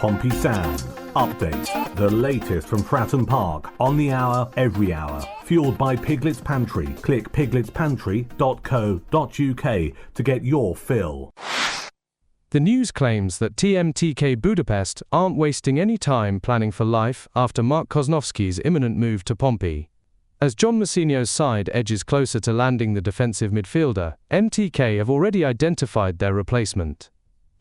Pompey Sound. Updates, the latest from Fratton Park, on the hour, every hour. Fueled by Piglet's Pantry. Click piglets.pantry.co.uk to get your fill. The news claims that TMTK Budapest aren't wasting any time planning for life after Mark Kosnowski's imminent move to Pompey. As John Mousinho's side edges closer to landing the defensive midfielder, MTK have already identified their replacement.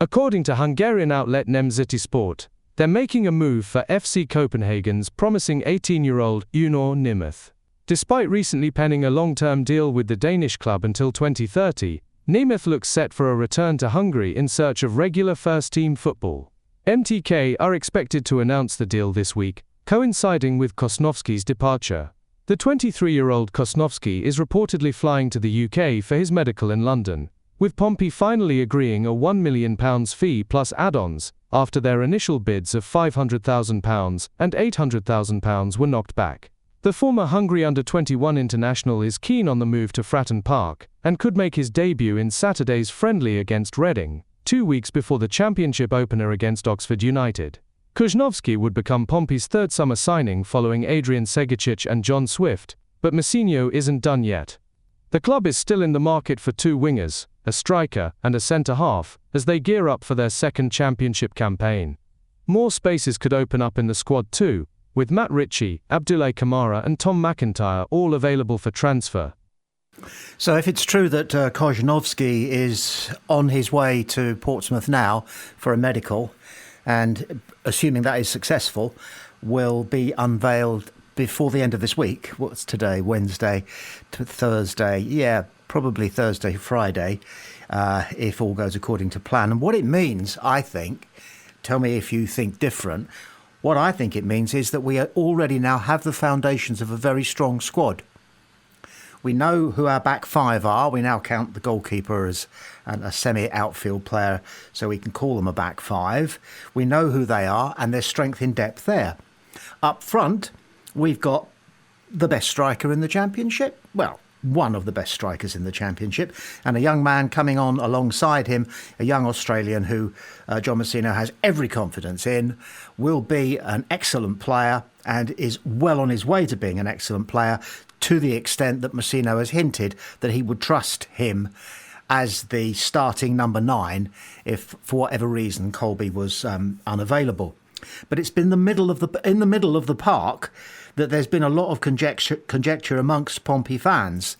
According to Hungarian outlet Nemzeti Sport, they're making a move for FC Copenhagen's promising 18-year-old Unor Nimeth. Despite recently penning a long-term deal with the Danish club until 2030, Nimeth looks set for a return to Hungary in search of regular first-team football. MTK are expected to announce the deal this week, coinciding with Kosnowski's departure. The 23-year-old Kosnowski is reportedly flying to the UK for his medical in London, with Pompey finally agreeing a £1 million fee plus add-ons, after their initial bids of £500,000 and £800,000 were knocked back. The former Hungary under-21 international is keen on the move to Fratton Park, and could make his debut in Saturday's friendly against Reading, 2 weeks before the championship opener against Oxford United. Kosnowski would become Pompey's third summer signing following Adrian Segicic and John Swift, but Mousinho isn't done yet. The club is still in the market for two wingers, a striker and a centre-half, as they gear up for their second championship campaign. More spaces could open up in the squad too, with Matt Ritchie, Abdoulaye Kamara and Tom McIntyre all available for transfer. So if it's true that Kosnowski is on his way to Portsmouth now for a medical, and assuming that is successful, will be unveiled before the end of this week. What's today? Wednesday to Thursday. Yeah, probably Thursday, Friday, if all goes according to plan. And what it means, I think, tell me if you think different, what I think it means is that we already now have the foundations of a very strong squad. We know who our back five are. We now count the goalkeeper as a semi-outfield player, so we can call them a back five. We know who they are, and there's strength in depth there. Up front, we've got the best striker in the Championship. Well, one of the best strikers in the Championship, and a young man coming on alongside him, a young Australian who John Mousinho has every confidence in, will be an excellent player and is well on his way to being an excellent player, to the extent that Mousinho has hinted that he would trust him as the starting number 9 if, for whatever reason, Colby was unavailable. But it's been in the middle of the park that there's been a lot of conjecture amongst Pompey fans,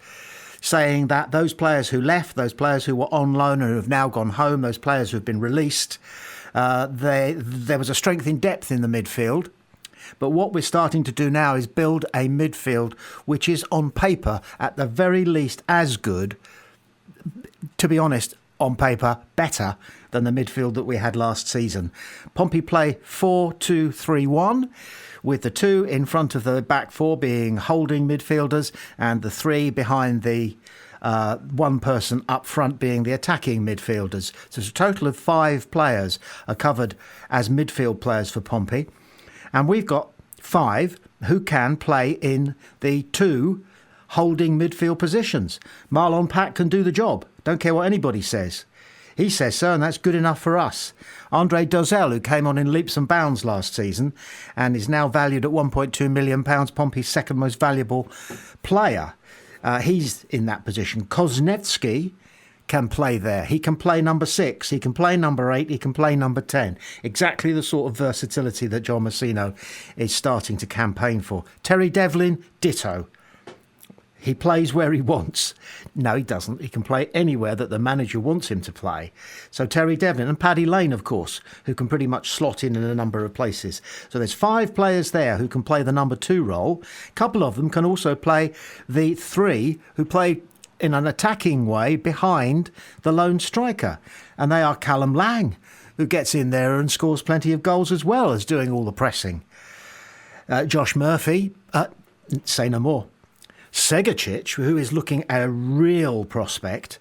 saying that those players who left, those players who were on loan and who have now gone home, those players who have been released, there was a strength in depth in the midfield. But what we're starting to do now is build a midfield which is on paper at the very least as good, to be honest, on paper better than the midfield that we had last season. Pompey play 4-2-3-1, with the 2 in front of the back 4 being holding midfielders and the 3 behind the one person up front being the attacking midfielders. So it's a total of 5 players are covered as midfield players for Pompey. And we've got 5 who can play in the 2 holding midfield positions. Marlon Pack can do the job. Don't care what anybody says. He says so, and that's good enough for us. Andre Dozel, who came on in leaps and bounds last season and is now valued at £1.2 million, Pompey's second most valuable player. He's in that position. Kosnowski can play there. He can play number 6, he can play number 8, he can play number 10. Exactly the sort of versatility that John Mousinho is starting to campaign for. Terry Devlin, ditto. He plays where he wants. No, he doesn't. He can play anywhere that the manager wants him to play. So Terry Devlin and Paddy Lane, of course, who can pretty much slot in a number of places. So there's 5 players there who can play the number 2 role. A couple of them can also play the 3 who play in an attacking way behind the lone striker. And they are Callum Lang, who gets in there and scores plenty of goals as well as doing all the pressing. Josh Murphy, say no more. Segicic, who is looking at a real prospect,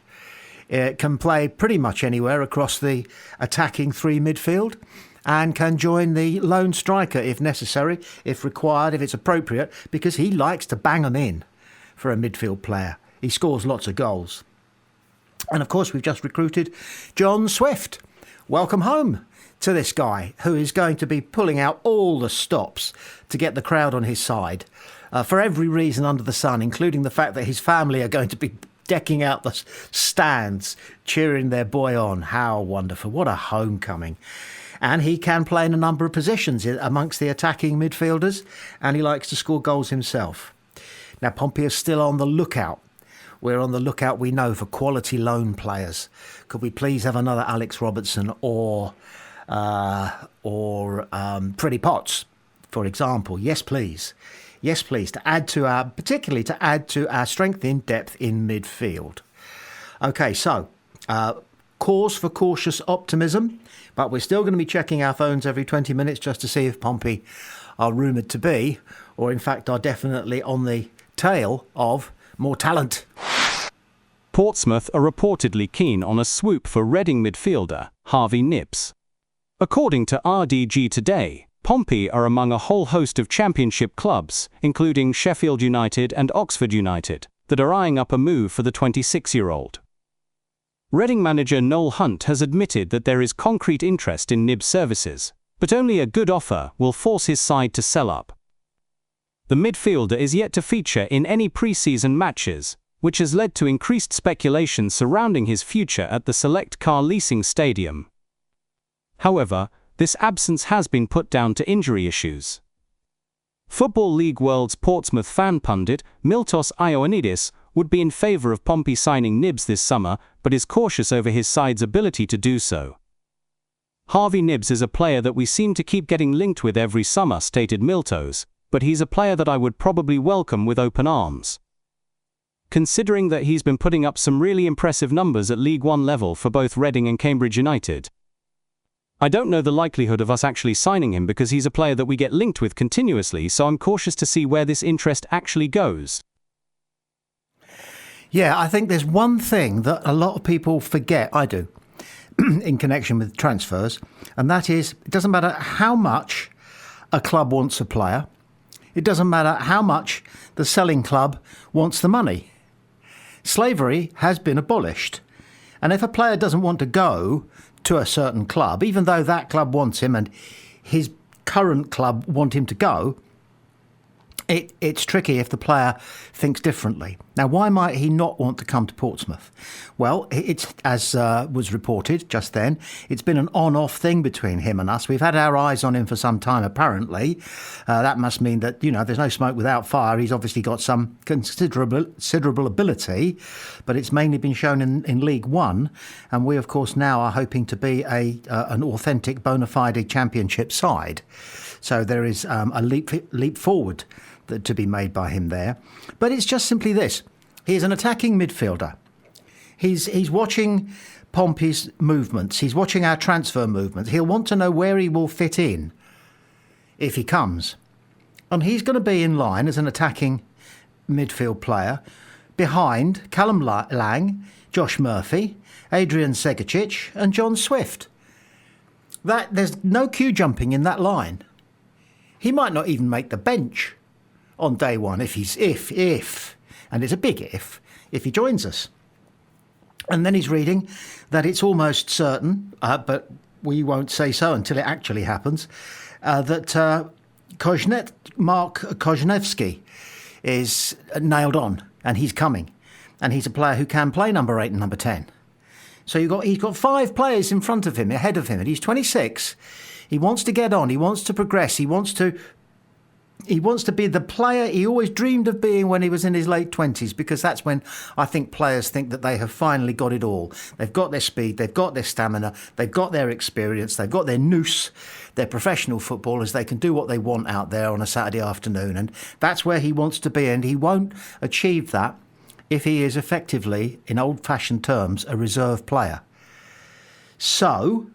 can play pretty much anywhere across the attacking 3 midfield and can join the lone striker if necessary, if required, if it's appropriate, because he likes to bang them in for a midfield player. He scores lots of goals. And of course, we've just recruited John Swift, welcome home to this guy who is going to be pulling out all the stops to get the crowd on his side for every reason under the sun, including the fact that his family are going to be decking out the stands, cheering their boy on. How wonderful. What a homecoming. And he can play in a number of positions amongst the attacking midfielders, and he likes to score goals himself. Now, Pompey is still on the lookout. We're on the lookout, we know, for quality loan players. Could we please have another Alex Robertson or Freddie Potts, for example? Yes, please. Yes, please, particularly to add to our strength in depth in midfield. OK, so cause for cautious optimism, but we're still going to be checking our phones every 20 minutes just to see if Pompey are rumoured to be, or in fact are definitely on the tail of more talent. Portsmouth are reportedly keen on a swoop for Reading midfielder Harvey KNIBBS. According to RDG Today, Pompey are among a whole host of Championship clubs, including Sheffield United and Oxford United, that are eyeing up a move for the 26-year-old. Reading manager Noel Hunt has admitted that there is concrete interest in KNIBBS' services, but only a good offer will force his side to sell up. The midfielder is yet to feature in any pre-season matches, which has led to increased speculation surrounding his future at the Select Car Leasing Stadium. However, this absence has been put down to injury issues. Football League World's Portsmouth fan pundit Miltos Ioannidis would be in favour of Pompey signing KNIBBS this summer, but is cautious over his side's ability to do so. Harvey KNIBBS is a player that we seem to keep getting linked with every summer, stated Miltos, but he's a player that I would probably welcome with open arms. Considering that he's been putting up some really impressive numbers at League One level for both Reading and Cambridge United. I don't know the likelihood of us actually signing him because he's a player that we get linked with continuously, so I'm cautious to see where this interest actually goes. Yeah, I think there's one thing that a lot of people forget, I do, in connection with transfers, and that is it doesn't matter how much a club wants a player, it doesn't matter how much the selling club wants the money. Slavery has been abolished, and if a player doesn't want to go to a certain club, even though that club wants him and his current club want him to go, it's tricky if the player thinks differently. Now, why might he not want to come to Portsmouth? Well, it's as was reported just then, it's been an on-off thing between him and us. We've had our eyes on him for some time, apparently. That must mean that, there's no smoke without fire. He's obviously got some considerable ability, but it's mainly been shown in League One. And we, of course, now are hoping to be an authentic, bona fide championship side. So there is a leap forward to be made by him there. But it's just simply this. He is an attacking midfielder. He's watching Pompey's movements. He's watching our transfer movements. He'll want to know where he will fit in if he comes. And he's going to be in line as an attacking midfield player behind Callum Lang, Josh Murphy, Adrian Segicic and John Swift. There's no queue jumping in that line. He might not even make the bench on day one if and it's a big if he joins us. And then he's reading that it's almost certain, but we won't say so until it actually happens, that Mark Koźniewski is nailed on and he's coming. And he's a player who can play number 8 and number 10. So he's got 5 players in front of him, ahead of him, and he's 26. He wants to get on. He wants to progress. He wants to be the player he always dreamed of being when he was in his late 20s, because that's when I think players think that they have finally got it all. They've got their speed, they've got their stamina, they've got their experience, they've got their nous. They're professional footballers. They can do what they want out there on a Saturday afternoon, and that's where he wants to be, and he won't achieve that if he is effectively, in old-fashioned terms, a reserve player. So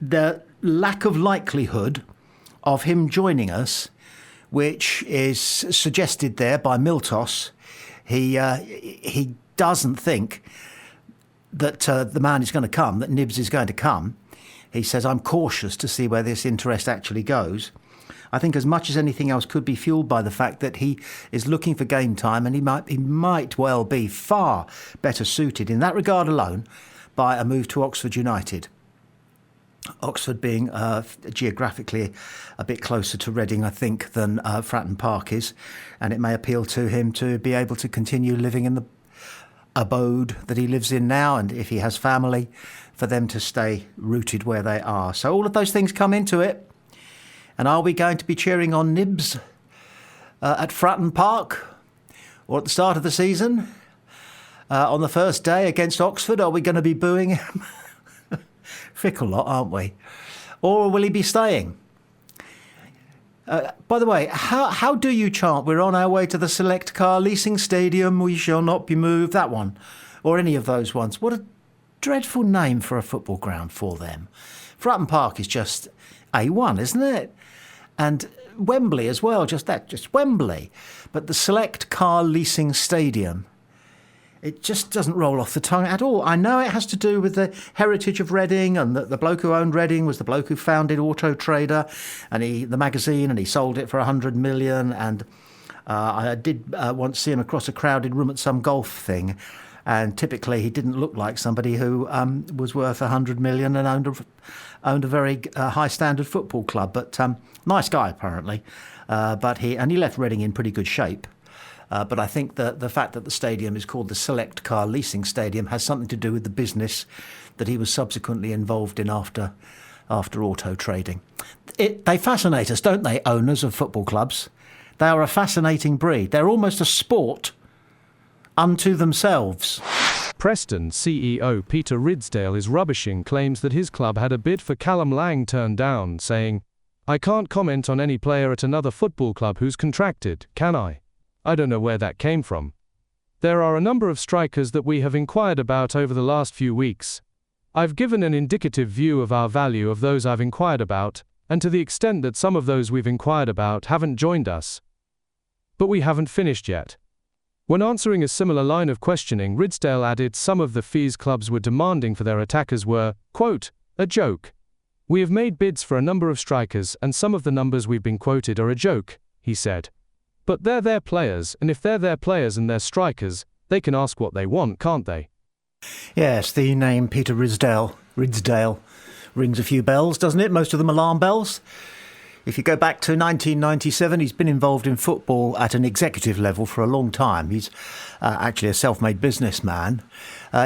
the lack of likelihood of him joining us, which is suggested there by Miltos, he doesn't think that the man is going to come, that KNIBBS is going to come. He says, I'm cautious to see where this interest actually goes. I think as much as anything else could be fueled by the fact that he is looking for game time, and he might well be far better suited in that regard alone by a move to Oxford United. Oxford being geographically a bit closer to Reading, I think, than Fratton Park is, and it may appeal to him to be able to continue living in the abode that he lives in now, and if he has family, for them to stay rooted where they are. So all of those things come into it. And are we going to be cheering on KNIBBS at Fratton Park, or at the start of the season, on the first day against Oxford? Are we going to be booing him? Fickle lot, aren't we? Or will he be staying? By the way, how do you chant, "We're on our way to the Select Car Leasing Stadium, we shall not be moved"? That one, or any of those ones. What a dreadful name for a football ground for them. Fratton Park is just A1, isn't it? And Wembley as well, just Wembley. But the Select Car Leasing Stadium, it just doesn't roll off the tongue at all. I know it has to do with the heritage of Reading, and that the bloke who owned Reading was the bloke who founded Auto Trader, and the magazine, and he sold it for 100 million. And I did once see him across a crowded room at some golf thing, and typically he didn't look like somebody who was worth 100 million and owned a very high standard football club. But nice guy apparently. But he left Reading in pretty good shape. But I think that the fact that the stadium is called the Select Car Leasing Stadium has something to do with the business that he was subsequently involved in after auto trading. They fascinate us, don't they, owners of football clubs? They are a fascinating breed. They're almost a sport unto themselves. Preston CEO Peter Ridsdale is rubbishing claims that his club had a bid for Callum Lang turned down, saying, "I can't comment on any player at another football club who's contracted, can I? I don't know where that came from. There are a number of strikers that we have inquired about over the last few weeks. I've given an indicative view of our value of those I've inquired about, and to the extent that some of those we've inquired about haven't joined us. But we haven't finished yet." When answering a similar line of questioning, Ridsdale added some of the fees clubs were demanding for their attackers were, quote, "a joke. We have made bids for a number of strikers, and some of the numbers we've been quoted are a joke," he said. "But they're their players, and if they're their players and they're strikers, they can ask what they want, can't they?" Yes, the name Peter Ridsdale rings a few bells, doesn't it? Most of them alarm bells. If you go back to 1997, he's been involved in football at an executive level for a long time. He's actually a self-made businessman.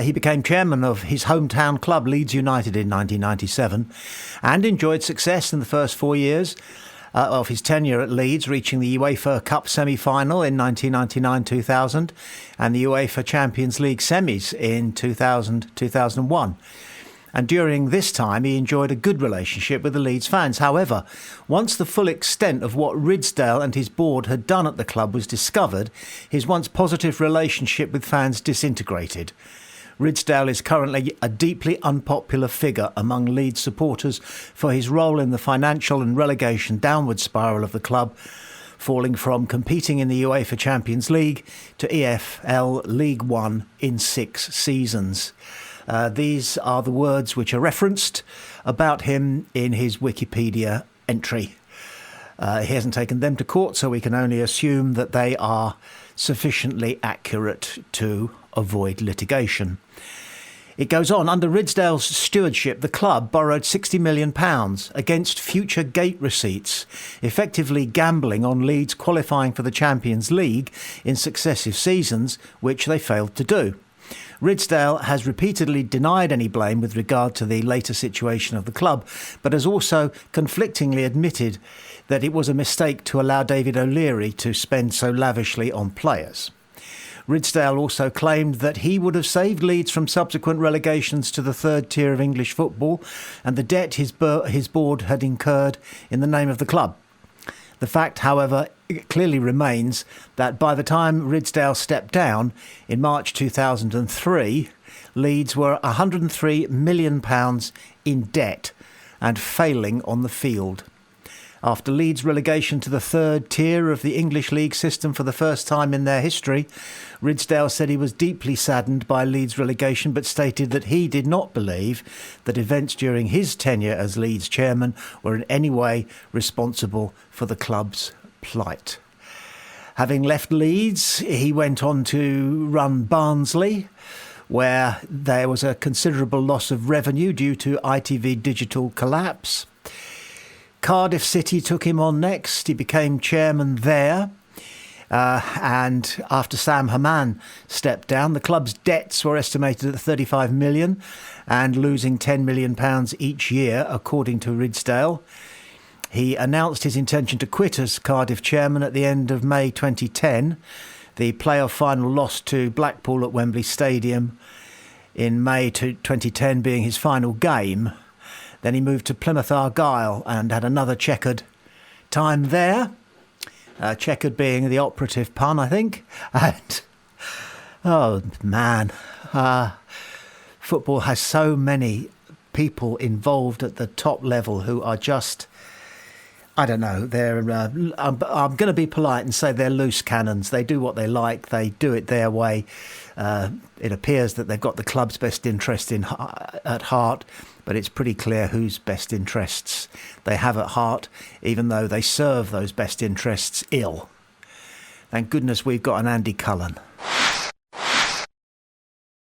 He became chairman of his hometown club, Leeds United, in 1997, and enjoyed success in the first 4 years of his tenure at Leeds, reaching the UEFA Cup semi-final in 1999-2000 and the UEFA Champions League semis in 2000-2001. And during this time, he enjoyed a good relationship with the Leeds fans. However, once the full extent of what Ridsdale and his board had done at the club was discovered, his once positive relationship with fans disintegrated. Ridsdale is currently a deeply unpopular figure among Leeds supporters for his role in the financial and relegation downward spiral of the club, falling from competing in the UEFA Champions League to EFL League One in 6 seasons. These are the words which are referenced about him in his Wikipedia entry. He hasn't taken them to court, so we can only assume that they are sufficiently accurate to avoid litigation. It goes on, under Ridsdale's stewardship, the club borrowed £60 million against future gate receipts, effectively gambling on Leeds qualifying for the Champions League in successive seasons, which they failed to do. Ridsdale has repeatedly denied any blame with regard to the later situation of the club, but has also conflictingly admitted that it was a mistake to allow David O'Leary to spend so lavishly on players. Ridsdale also claimed that he would have saved Leeds from subsequent relegations to the third tier of English football and the debt his board had incurred in the name of the club. The fact, however, clearly remains that by the time Ridsdale stepped down in March 2003, Leeds were £103 million in debt and failing on the field. After Leeds' relegation to the third tier of the English League system for the first time in their history, Ridsdale said he was deeply saddened by Leeds' relegation, but stated that he did not believe that events during his tenure as Leeds chairman were in any way responsible for the club's plight. Having left Leeds, he went on to run Barnsley, where there was a considerable loss of revenue due to ITV Digital collapse. Cardiff City took him on next. He became chairman there. And after Sam Haman stepped down, the club's debts were estimated at 35 million and losing £10 million each year, according to Ridsdale. He announced his intention to quit as Cardiff chairman at the end of May 2010. The playoff final loss to Blackpool at Wembley Stadium in May 2010 being his final game. Then he moved to Plymouth Argyle and had another checkered time there. Checkered being the operative pun, I think. And, oh, man. Football has so many people involved at the top level who are just, I don't know, I'm going to be polite and say they're loose cannons. They do what they like. They do it their way. It appears that they've got the club's best interest at heart, but it's pretty clear whose best interests they have at heart, even though they serve those best interests ill. Thank goodness we've got an Andy Cullen.